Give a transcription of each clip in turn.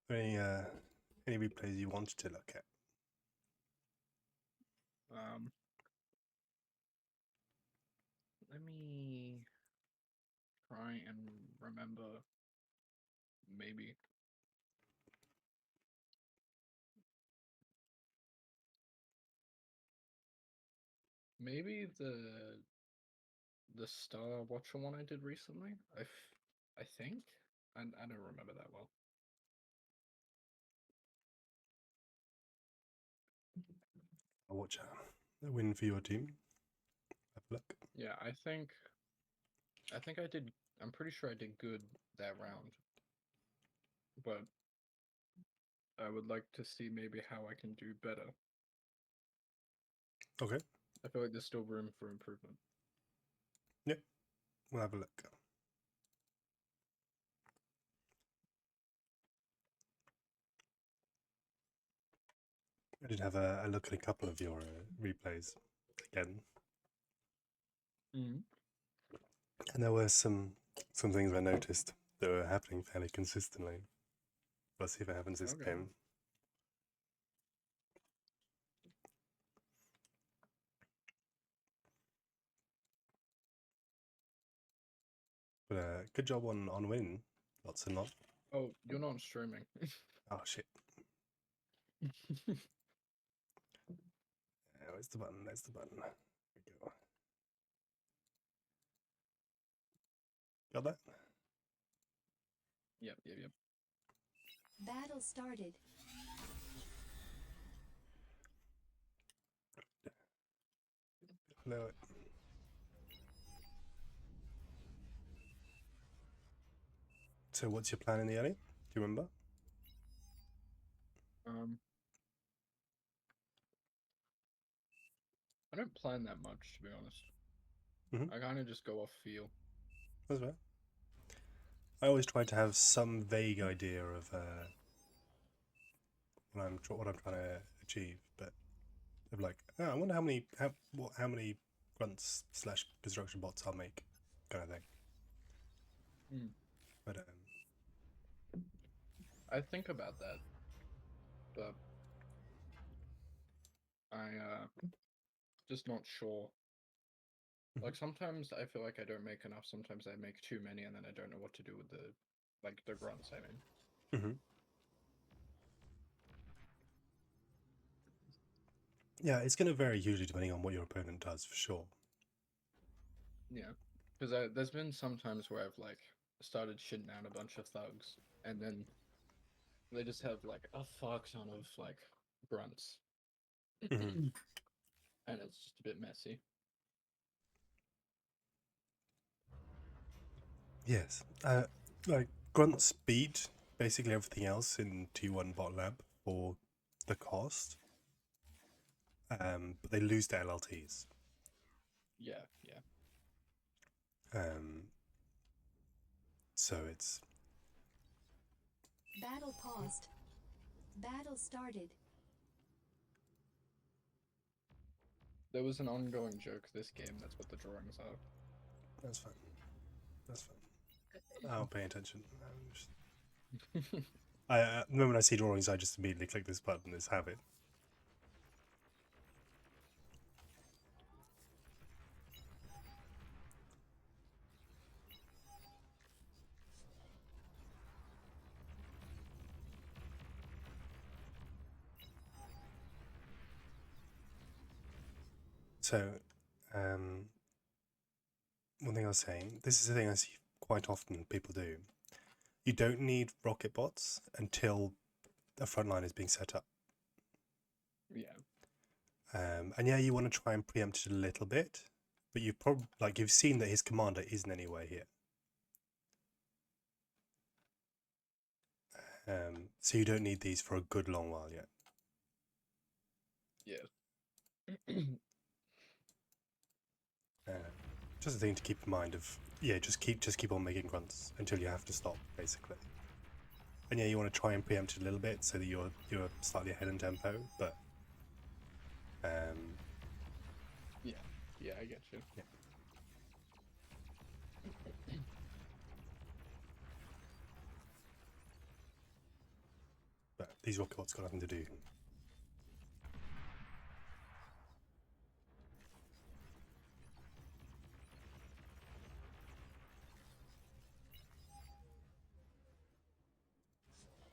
Any replays you wanted to look at? Let me try and remember. Maybe. Maybe the Star Watcher one I did recently. I think. I don't remember that well. I'll watch a win for your team. Have a look. Yeah, I think I did. I'm pretty sure I did good that round, but I would like to see maybe how I can do better. Okay. I feel like there's still room for improvement. Yep. We'll have a look. I did have a look at a couple of your replays again, Mm-hmm. and there were some things I noticed that were happening fairly consistently. Let's see if it happens this Okay. game. But good job on winning. Lots and lots. Oh, you're not streaming. Oh shit. Where's the button? There's the button. There we go. Got that? Yep. Battle started. No. So what's your plan in the early? Do you remember? I don't plan that much, to be honest. Mm-hmm. I kind of just go off feel. That's right. I always try to have some vague idea of what I'm trying to achieve, but of like, oh, I wonder how many grunts / construction bots I'll make, kind of thing. Mm. But I think about that, but I just not sure. Like sometimes I feel like I don't make enough. Sometimes I make too many, and then I don't know what to do with the grunts. I mean. mm-hmm. Yeah, it's going to vary hugely depending on what your opponent does, for sure. Yeah, because there's been some times where I've like started shitting out a bunch of thugs, and then they just have like a fuck ton of like grunts, Mm-hmm. and it's just a bit messy. Yes, like grunts beat basically everything else in T1 bot lab for the cost, but they lose their LLTs. Yeah. So it's Battle paused. Battle started. There was an ongoing joke this game. That's what the drawings are. that's fine. That's fine. I'll pay attention. The moment I see drawings, I just immediately click this button. This habit. So, one thing I was saying, this is the thing I see quite often people do. You don't need rocket bots until a frontline is being set up. Yeah. And yeah, you want to try and preempt it a little bit, but you've seen that his commander isn't anywhere here. So you don't need these for a good long while yet. Yeah. Just a thing to keep in mind of, yeah, just keep on making grunts until you have to stop, basically. And yeah, you want to try and preempt it a little bit so that you're slightly ahead in tempo, but Yeah, I get you. yeah. these rocket bots got nothing to do.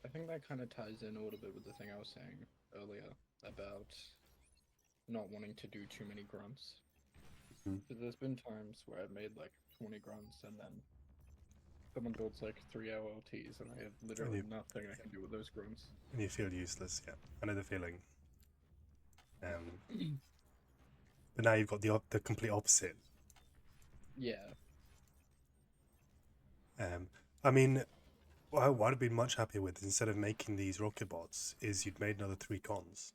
I think that kind of ties in a little bit with the thing I was saying earlier about not wanting to do too many grunts. Mhm. Because there's been times where I've made like 20 grunts and then someone builds like 3-hour LTs and I have literally you- nothing I can do with those grunts. And you feel useless. Yeah, I know the feeling. But now you've got the complete opposite. Yeah. I mean, what I'd be much happier with instead of making these rocket bots is you'd made another 3 cons.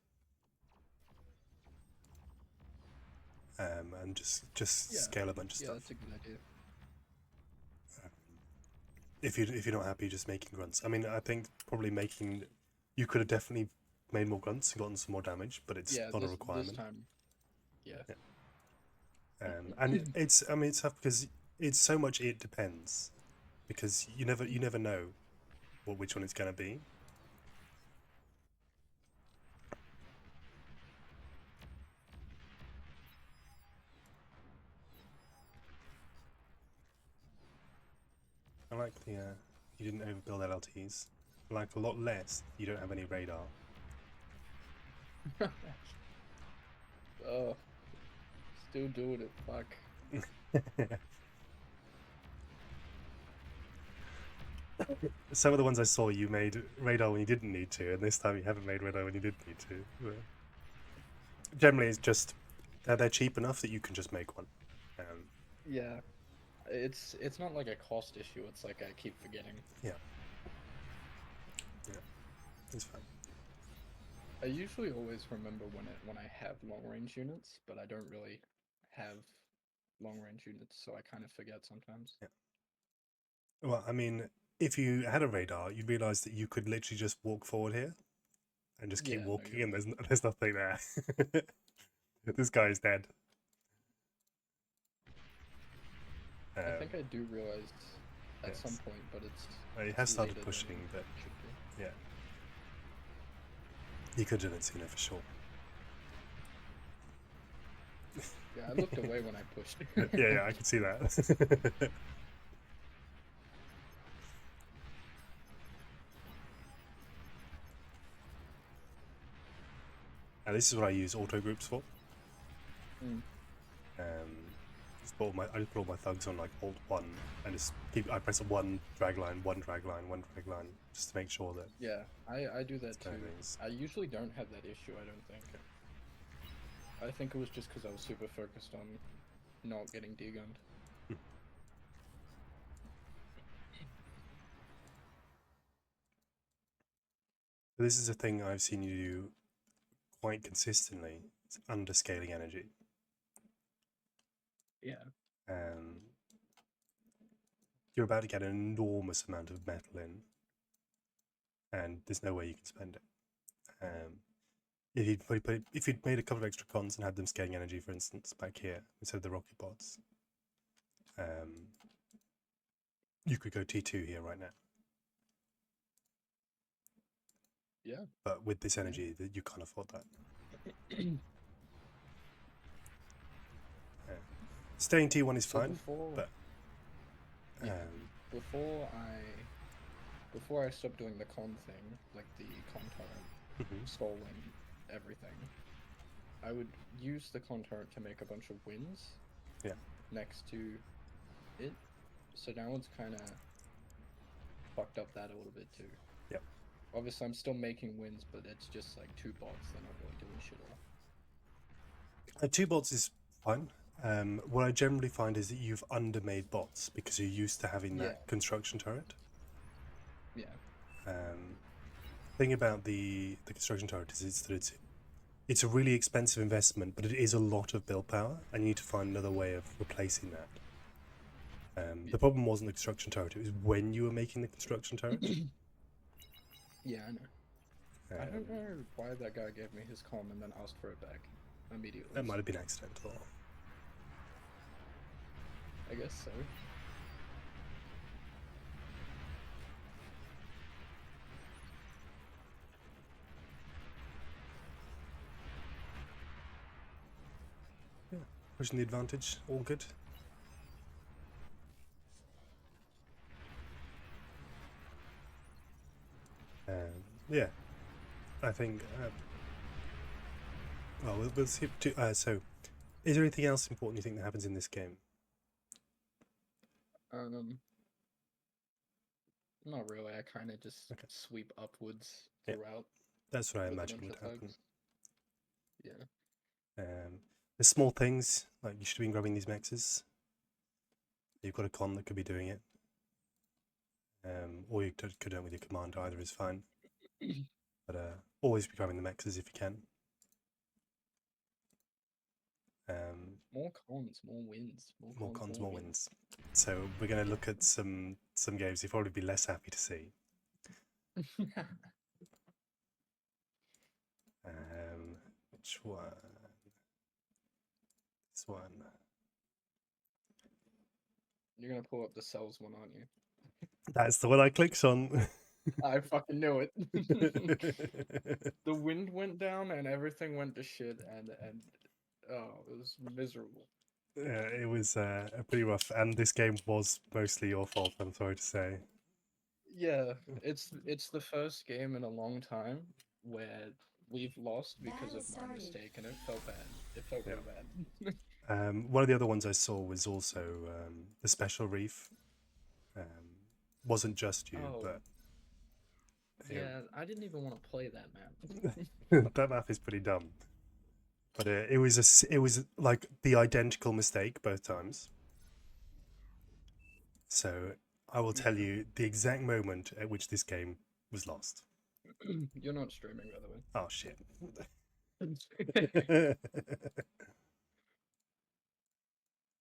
And just Yeah. scale a bunch of Yeah, stuff. that's a good idea. If you're not happy just making grunts, I mean, I think probably you could have definitely made more grunts and gotten some more damage, but it's Yeah, not a this requirement. time. Yeah. And it's tough because it's so much it depends, because you never know which one it's gonna be. I like the you didn't overbuild LTs. I like a lot less. You don't have any radar. Oh, still doing it. Fuck. Some of the ones I saw, you made radar when you didn't need to, and this time you haven't made radar when you did need to. But generally, it's just they're cheap enough that you can just make one. Yeah. It's not like a cost issue. It's like I keep forgetting. Yeah, it's fine. I usually always remember when I have long range units, but I don't really have long range units, so I kind of forget sometimes. Yeah. Well, I mean, if you had a radar, you'd realize that you could literally just walk forward here and just keep Yeah, no, walking, you're and there's nothing there. This guy is dead. I think I do realize at some yes. point, but it's He has started later than pushing, but it should be. yeah, he could have done it sooner for sure. Yeah, I looked away when I pushed. yeah, I can see that. And this is what I use auto groups for. Mm. I just put all my thugs on like Alt 1 and just I press one drag line, one drag line, one drag line, just to make sure that. Yeah, I do that too. Timings. I usually don't have that issue, I don't think. I think it was just because I was super focused on not getting degunned. This is a thing I've seen you do quite consistently. It's underscaling energy. Yeah. You're about to get an enormous amount of metal in, and there's no way you can spend it. If you'd made a couple of extra cons and had them scaling energy, for instance, back here instead of the rocket bots, you could go T2 here right now. Yeah. But with this energy, that you can't afford that. Staying T1 is So fine, before, but before I stopped doing the con thing, like the con torrent, stalling everything, I would use the con torrent to make a bunch of wins. Yeah. Next to it, so now it's kind of fucked up that a little bit too. Yep. Obviously, I'm still making wins, but it's just like 2 bots. They're not really doing shit all. 2 bots is fine. What I generally find is that you've undermade bots because you're used to having that construction turret. Yeah. Thing about the construction turret is that it's a really expensive investment, but it is a lot of build power, and you need to find another way of replacing that. The problem wasn't the construction turret; it was when you were making the construction turret. Yeah, I know. I don't know why that guy gave me his comm and then asked for it back immediately. That might have been accidental. I guess so. pushing the advantage. All good. Yeah, I think. Well, we'll see. So, is there anything else important you think that happens in this game? Not really. I kind of just Okay. sweep upwards Yeah. throughout. That's what I with a imagined bunch would of happen. thugs. Yeah. There's small things like you should have been grabbing these mexes. You've got a con that could be doing it. Or you could do it with your command. Either is fine. But always be grabbing the mexes if you can. More cons, more wins. More cons, more wins. So we're going to look at some games you'll probably be less happy to see. Which one? This one. You're gonna pull up the cells one, aren't you? That's the one I clicked on. I fucking knew it. The wind went down and everything went to shit, and oh, it was miserable. Yeah, it was pretty rough, and this game was mostly your fault. I'm sorry to say. Yeah, it's the first game in a long time where we've lost because Battle of my started. mistake, and it felt bad. It felt real bad. One of the other ones I saw was also the Special Reef. Wasn't just you, Oh. but Yeah, I didn't even want to play that map. that map is pretty dumb. But it was like the identical mistake both times. So I will tell you the exact moment at which this game was lost. You're not streaming, by the way. Oh shit.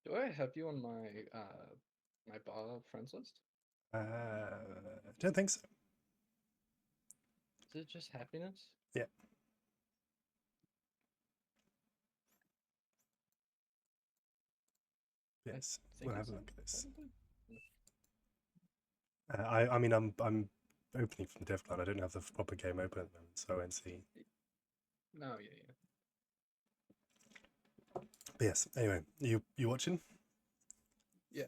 Do I have you on my my bar friends list? Don't think so. Is it just happiness? Yeah. Yes. think We'll have a it's look at this. probably. I mean I'm opening from DevCloud. I don't have the proper game open at the moment, so I won't see. No, yeah. But yes. Anyway, you watching? Yeah.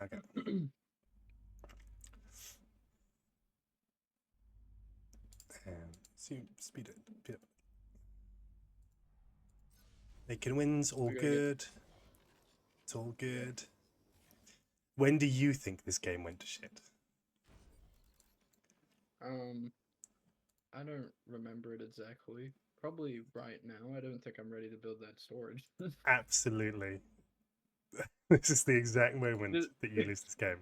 Okay. Speed it. Making wins, all We gotta get- good. It's all good. When do you think this game went to shit? I don't remember it exactly. Probably right now. I don't think I'm ready to build that storage. Absolutely. This is the exact moment This- that you lose this game.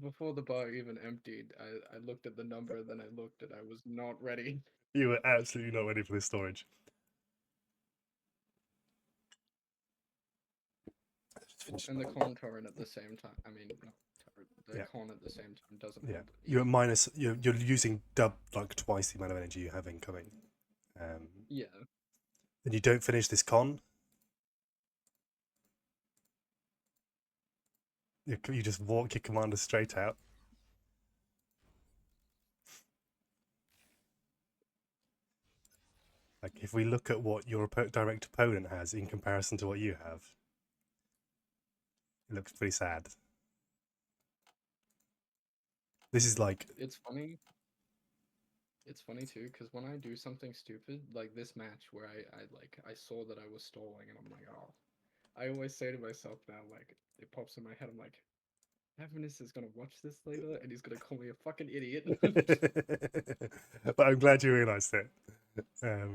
Before the bar even emptied, I looked at the number, then I looked and I was not ready. You were absolutely not ready for this storage. And the con torrent at the same time. I mean, not torrent, the Yeah. con at the same time doesn't Yeah, hold you're at either. minus. You're using like twice the amount of energy you have incoming. Yeah. Then you don't finish this con. You just walk your commander straight out. Like if we look at what your direct opponent has in comparison to what you have, it looks pretty sad. This is like It's funny. It's funny too, because when I do something stupid, like this match where I saw that I was stalling and I'm like, oh. I always say to myself now, like, it pops in my head, I'm like, Happiness is gonna watch this later and he's gonna call me a fucking idiot. but I'm glad you realised it. The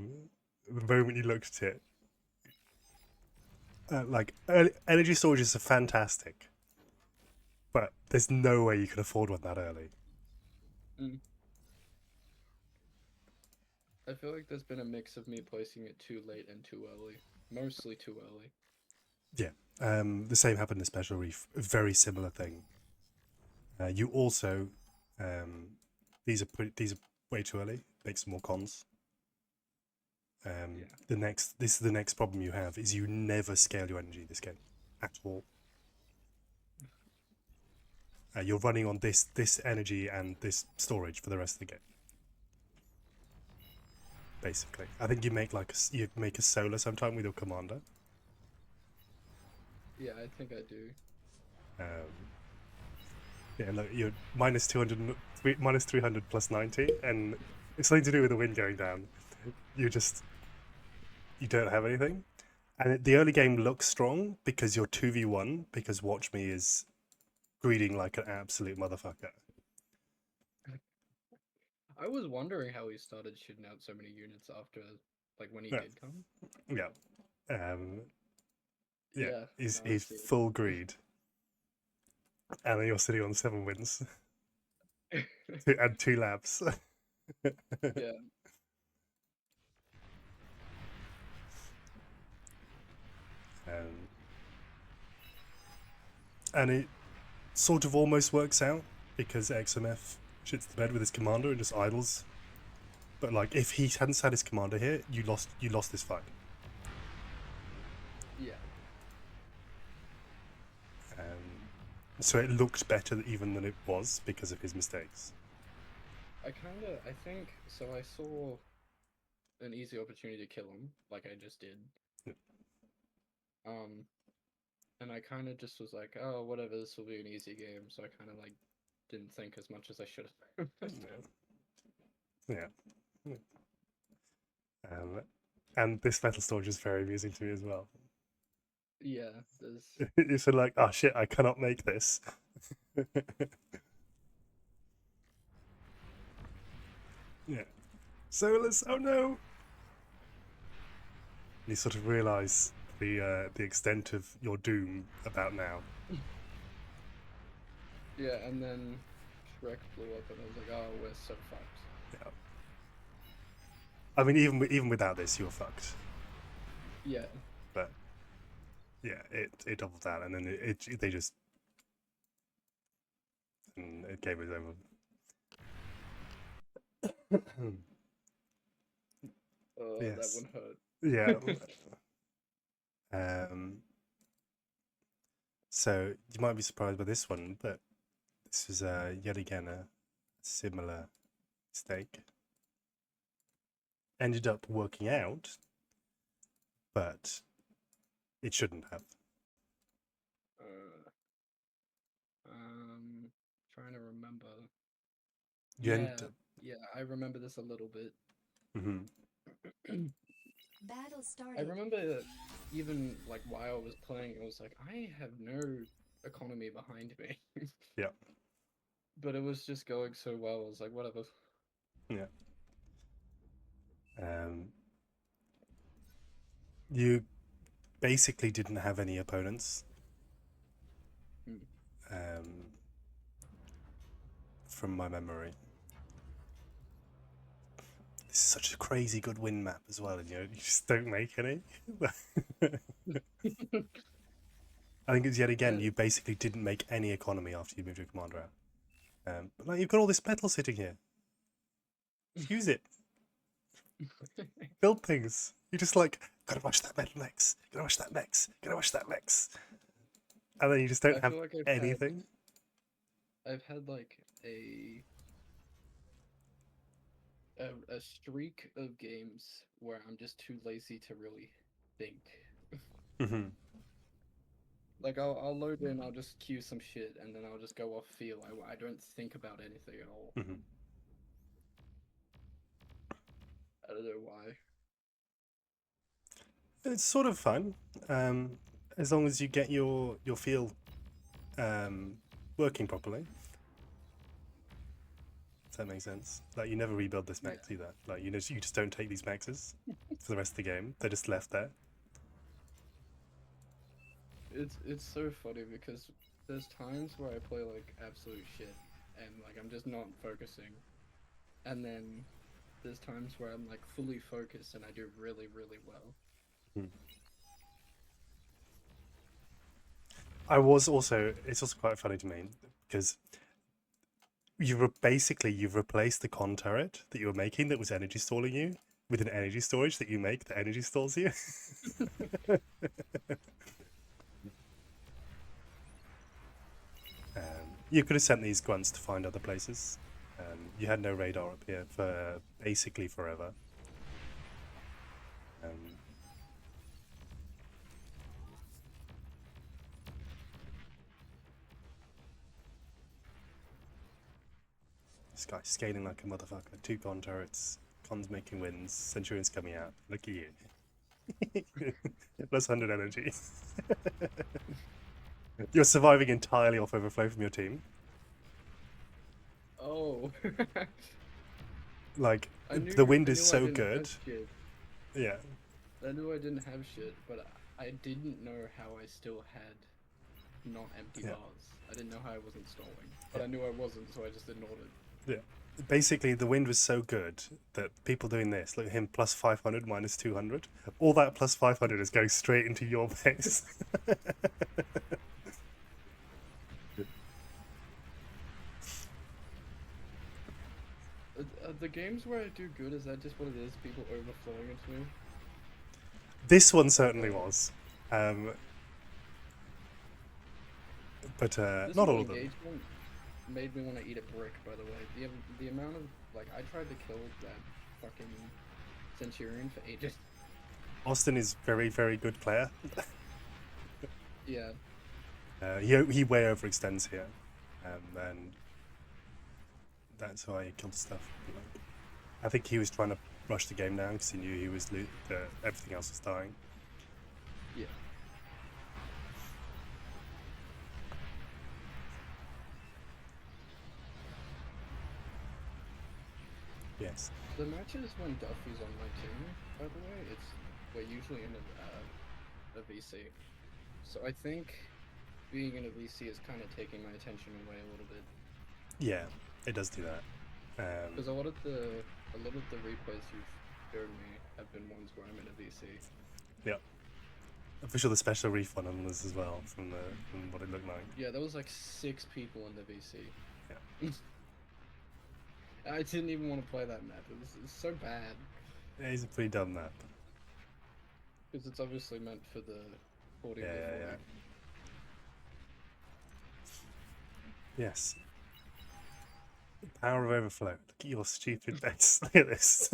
moment you looked at it, like energy storages are fantastic, but there's no way you can afford one that early. I feel like there's been a mix of me placing it too late and too early. Mostly too early. Yeah, the same happened in Special Reef. A very similar thing. You also, these are way too early. Make some more cons. This is the next problem you have is you never scale your energy this game at all. You're running on this energy and this storage for the rest of the game. basically. I think you make like you make a solar sometime with your commander. Yeah, I think I do. Yeah, look, you're minus 200, minus 300 plus 90, and it's something to do with the wind going down. You don't have anything. And the early game looks strong because you're 2v1, because Watch Me is greeting like an absolute motherfucker. I was wondering how he started shooting out so many units after, like, when he Yeah. did come. Yeah. Yeah, Yeah, he's now I see. full greed. And then you're sitting on 7 wins. And 2 labs. Yeah, And it sort of almost works out because XMF shits the bed with his commander and just idles. But like, if he hadn't had his commander here, you lost this fight. yeah. So it looked better even than it was because of his mistakes. I think, so I saw an easy opportunity to kill him, like I just did. Yep. And I kind of just was like, oh, whatever, this will be an easy game, so I kind of, like, didn't think as much as I should have. Yeah. And this metal storage is very amusing to me as well. Yeah, there's... You're sort of like, oh shit, I cannot make this. Yeah. Solus, oh no! You sort of realise the extent of your doom about now. Yeah, and then Shrek blew up, and I was like, oh, we're so fucked. Yeah. I mean, even without this, you're fucked. Yeah. But yeah, it doubled down, and then they just and the game was over. Oh, Yes. that one hurt. Yeah. So you might be surprised by this one, but this was yet again a similar mistake. Ended up working out, but it shouldn't have. Trying to remember. You Yeah, end up, yeah, I remember this a little bit. Battle I started. remember that even like while I was playing, I was like, I have no economy behind me. Yeah. But it was just going so well. I was like, whatever. Yeah. You basically didn't have any opponents. From my memory. This is such a crazy good win map as well, and you just don't make any. I think it's yet again, you basically didn't make any economy after you moved your commander out. But like, you've got all this metal sitting here. Use it. Build things. You're just like, gotta watch that metal mix. Gotta watch that mix. Gotta watch that mix. And then you just don't I have feel like anything. I've had like a streak of games where I'm just too lazy to really think. Mm-hmm. Like I'll load in, I'll just queue some shit, and then I'll just go off feel. I don't think about anything at all. Mm-hmm. I don't know why. It's sort of fun, as long as you get your feel working properly. Does that make sense? Like, you never rebuild this max either. Like, you just don't take these maxes for the rest of the game. They're just left there. It's so funny because there's times where I play like absolute shit and like I'm just not focusing, and then there's times where I'm like fully focused and I do really well. It's also quite funny to me because you've replaced the con turret that you were making that was energy stalling you with an energy storage that you make that energy stalls you. You could have sent these grunts to find other places. You had no radar up here for basically forever. Um, this guy's scaling like a motherfucker. 2 con turrets, cons making wins, Centurion's coming out. Look at you. Plus 100 energy. You're surviving entirely off overflow from your team. Oh. Like, I knew, the wind I is knew I so didn't good. have shit. Yeah. I knew I didn't have shit, but I didn't know how I still had not empty Yeah. bars. I didn't know how I wasn't stalling, but I knew I wasn't, so I just ignored it. Yeah. Basically, the wind was so good that people doing this, look at him, plus 500, minus 200. All that plus 500 is going straight into your base. The games where I do good, is that just what it is? People overflowing into me? This one certainly was. But This not whole all of them. engagement made me want to eat a brick, by the way. The amount of, like, I tried to kill that fucking Centurion for ages. Austin is very, very good player. Yeah. He way overextends here. And that's why he killed stuff. I think he was trying to rush the game down because he knew he was everything else was dying. Yeah. Yes. The matches when Duffy's on my team, by the way, we're usually in a VC. So I think being in a VC is kind of taking my attention away a little bit. Yeah, it does do that. Because a lot of the replays you've showed me have been ones where I'm in a VC. Yeah. I'm pretty sure the special refund on this as well from what it looked like. Yeah, there was like 6 people in the VC. Yeah. I didn't even want to play that map. It's so bad. Yeah, he's a pretty dumb map. Because it's obviously meant for the 40 Yeah. Yes. Power of overflow. Look at your stupid bets. Look at this.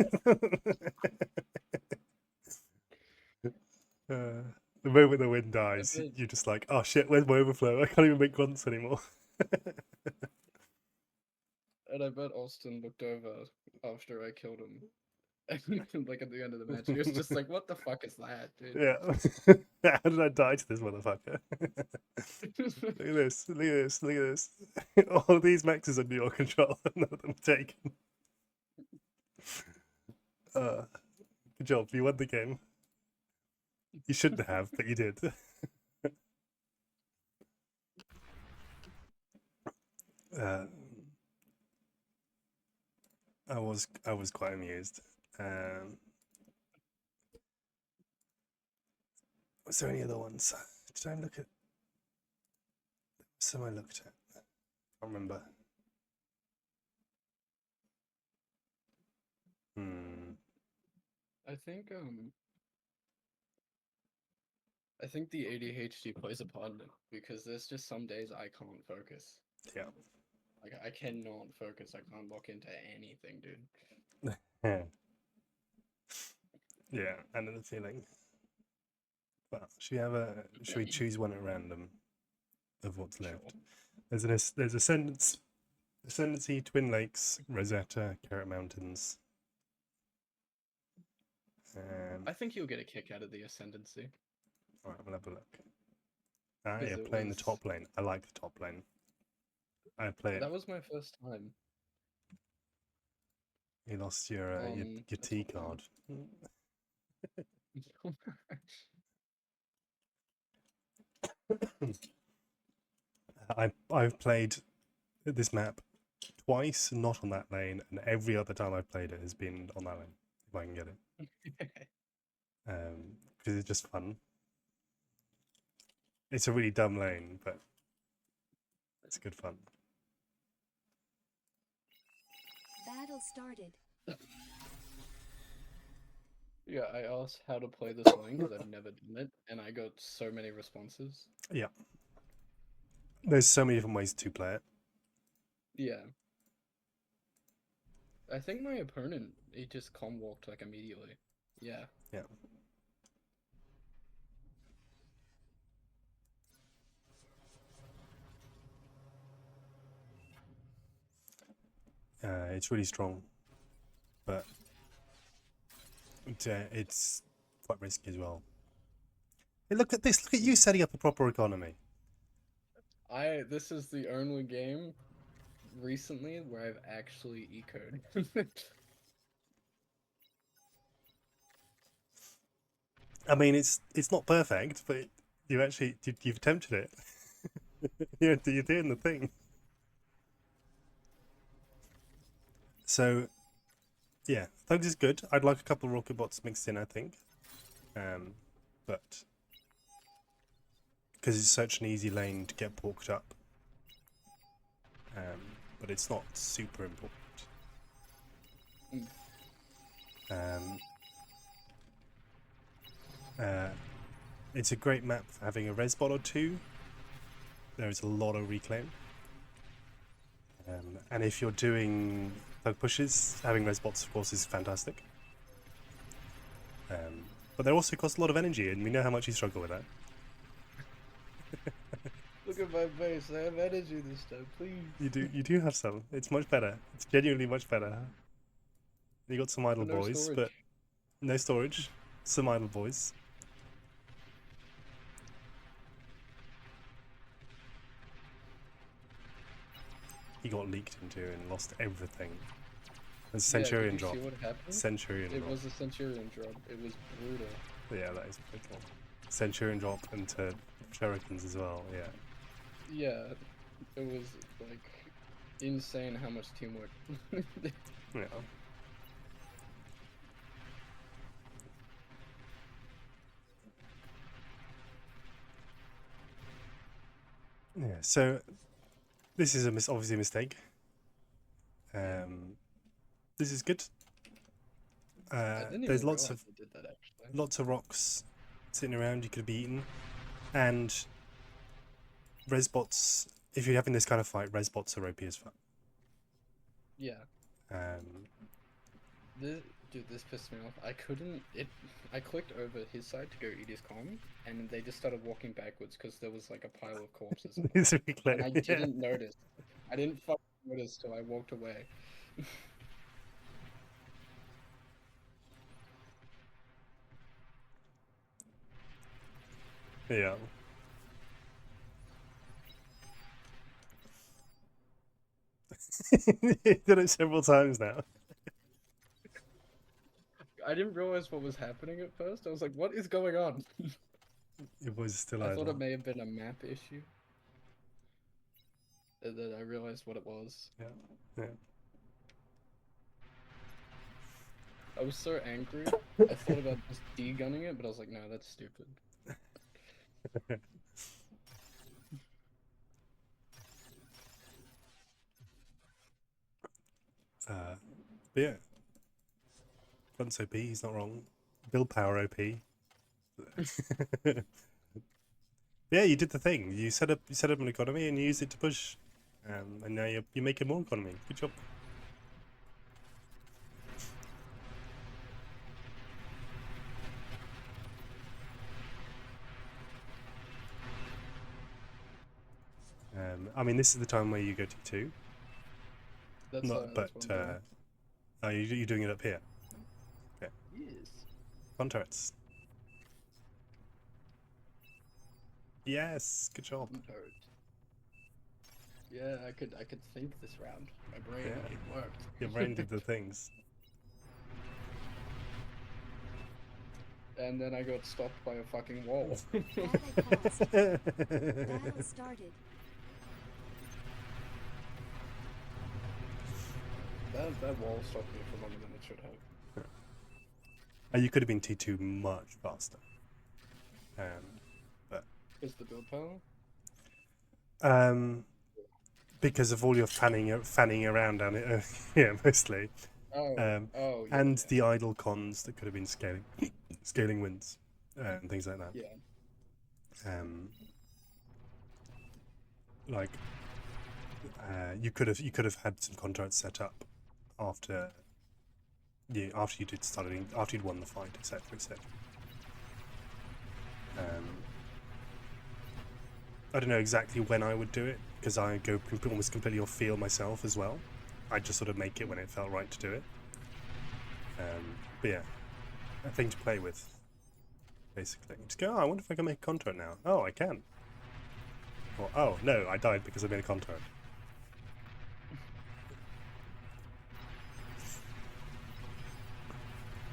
The moment the wind dies, you're just like, oh shit, where's my overflow? I can't even make grunts anymore. And I bet Austin looked over after I killed him. And like at the end of the match, he was just like, what the fuck is that, dude? Yeah. How did I die to this motherfucker? Look at this, look at this, look at this. All of these maxes under your control, none of them taken. Good job, you won the game. You shouldn't have, but you did. I was quite amused. Was there any other ones? Did I look at? Some I looked at. I can't remember. I think the ADHD plays a part in it, because there's just some days I can't focus. Yeah. Like I cannot focus. I can't lock into anything, dude. Yeah, I know the feeling. Well, should we choose one at random of what's left? There's Ascendancy, Twin Lakes, Rosetta, Carrot Mountains. I think you'll get a kick out of the Ascendancy. Alright, we'll have a look. Because Yeah, it playing the was- top lane. I like the top lane. I play it. That was my first time. You lost your T card. I've played this map twice, not on that lane, and every other time I've played it has been on that lane, if I can get it. Because it's just fun. It's a really dumb lane, but it's good fun. Battle started. Yeah, I asked how to play this lane because I've never done it, and I got so many responses. Yeah. There's so many different ways to play it. Yeah. I think my opponent, he just walked like immediately. Yeah. Yeah. It's really strong, but it's quite risky as well. Hey, look at this! Look at you setting up a proper economy. This is the only game recently where I've actually ecoed. I mean, it's not perfect, but you've attempted it. you're doing the thing. So, yeah, thugs is good. I'd like a couple of rocket bots mixed in, I think, but because it's such an easy lane to get porked up, but it's not super important. It's a great map for having a res bot or two. There is a lot of reclaim. And if you're doing thug pushes, having res bots, of course, is fantastic. But they also cost a lot of energy, and we know how much you struggle with that. Look at my base. I have energy this time, please. You do have some. It's much better. It's genuinely much better. You got some idle But no boys, storage. but no storage. Some idle boys. He got leaked into and lost everything. The Centurion drop. See what happened? Centurion It drop. was a Centurion drop. It was brutal. Yeah, that is pretty cool. Centurion drop into Shurikens as well, yeah. Yeah, it was like insane how much teamwork. Yeah. Yeah, so this is obviously a mistake. This is good. I didn't There's even lots realize of they did that actually. rocks sitting around you could be eaten, and res bots. If you're having this kind of fight, res bots are OP as fuck. Yeah. Dude, this pissed me off. I clicked over his side to go eat his comm, and they just started walking backwards because there was like a pile of corpses. It's really clear. And I yeah. didn't notice. I didn't fucking notice till I walked away. Yeah. You've done it several times now. I didn't realize what was happening at first. I was like, what is going on? It was still I thought idle. it may have been a map issue. And then I realized what it was. Yeah. Yeah. I was so angry. I thought about just de-gunning it, but I was like, no, that's stupid. But yeah. Grunt's OP, he's not wrong. Build power OP. Yeah, you did the thing. You set up an economy and you used it to push. And now you're making more economy. Good job. I mean, this is the time where you go T2. That's Not, that's but what I'm doing. oh, you're doing it up here. Yes. Fun turrets. Yes, good job. Turret. Yeah, I could think this round. My brain, Yeah. it worked. Your brain did the things. And then I got stopped by a fucking wall. Battle paused. Battle started. That wall stopped me for longer than it should have. You could have been T2 much faster. But Is the build power? because of all your fanning around down it, yeah, mostly. Oh, Yeah, and the idle cons that could have been scaling wins, and things like that. yeah. Like you could have had some contracts set up after you'd won the fight, etc., etc. I don't know exactly when I would do it because I go almost completely off field myself as well. I just sort of make it when it felt right to do it. But yeah, a thing to play with, basically. Just go, oh, I wonder if I can make a contour now. Oh, I can. Or, oh, no, I died because I made a contour.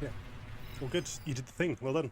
Yeah. All good. You did the thing. Well done.